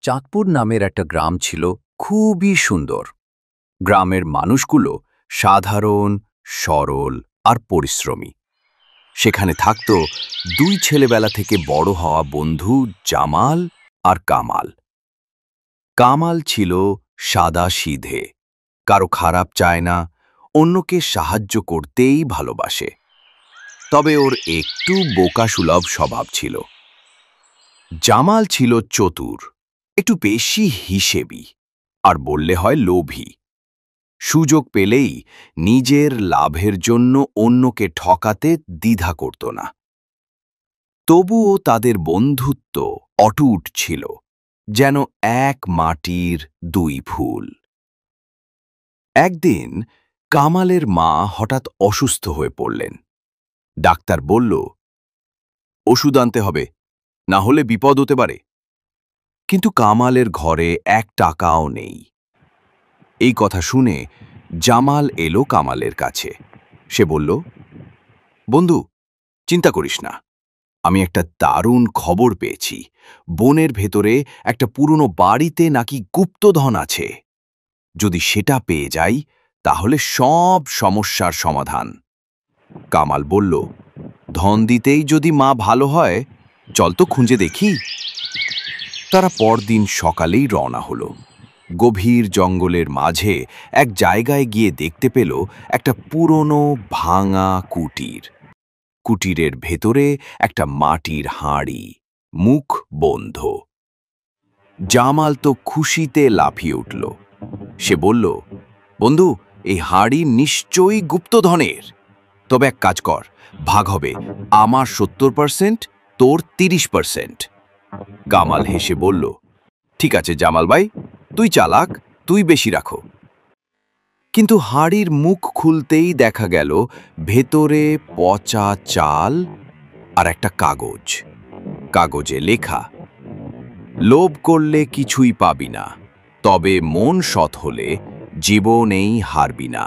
চাঁদপুর নামের একটা গ্রাম ছিল, খুবই সুন্দর। গ্রামের মানুষগুলো সাধারণ, সরল আর পরিশ্রমী। সেখানে থাকত দুই ছেলেবেলা থেকে বড় হওয়া বন্ধু, জামাল আর কামাল। কামাল ছিল সাদাসিধে, কারো খারাপ চায় না, অন্যকে সাহায্য করতেই ভালোবাসে। তবে ওর একটু বোকাসুলভ স্বভাব ছিল। জামাল ছিল চতুর, একটু বেশি হিসেবি, আর বললে হয় লোভী। সুযোগ পেলেই নিজের লাভের জন্য অন্যকে ঠকাতে দ্বিধা করত না। তবুও তাদের বন্ধুত্ব অটুট ছিল, যেন এক মাটির দুই ফুল। একদিন কামালের মা হঠাৎ অসুস্থ হয়ে পড়লেন। ডাক্তার বলল, ওষুধ আনতে হবে, না হলে বিপদ হতে পারে। কিন্তু কামালের ঘরে 1 টাকাও নেই। এই কথা শুনে জামাল এলো কামালের কাছে। সে বলল, বন্ধু, চিন্তা করিস না, আমি একটা দারুণ খবর পেয়েছি। বনের ভেতরে একটা পুরনো বাড়িতে নাকি গুপ্তধন আছে। যদি সেটা পেয়ে যাই, তাহলে সব সমস্যার সমাধান। কামাল বলল, ধন দিতেই যদি মা ভালো হয়, চল তো খুঁজে দেখি। তারা পরদিন সকালেই রওনা হলো। গভীর জঙ্গলের মাঝে এক জায়গায় গিয়ে দেখতে পেল একটা পুরনো ভাঙা কুটির। কুটিরের ভেতরে একটা মাটির হাঁড়ি, মুখ বন্ধ। জামাল তো খুশিতে লাফিয়ে উঠল। সে বলল, বন্ধু, এই হাঁড়ি নিশ্চয়ই গুপ্তধনের। তবে এক কাজ কর, ভাগ হবে, আমার 70%, তোর 30%। কামাল হেসে বলল, ঠিক আছে জামাল ভাই, তুই চালাক, তুই বেশি রাখো। কিন্তু হাঁড়ির মুখ খুলতেই দেখা গেল ভেতরে পচা চাল আর একটা কাগজ। কাগজে লেখা, লোভ করলে কিছুই পাবি না, তবে মন সৎ হলে জীবনেই হারবি না।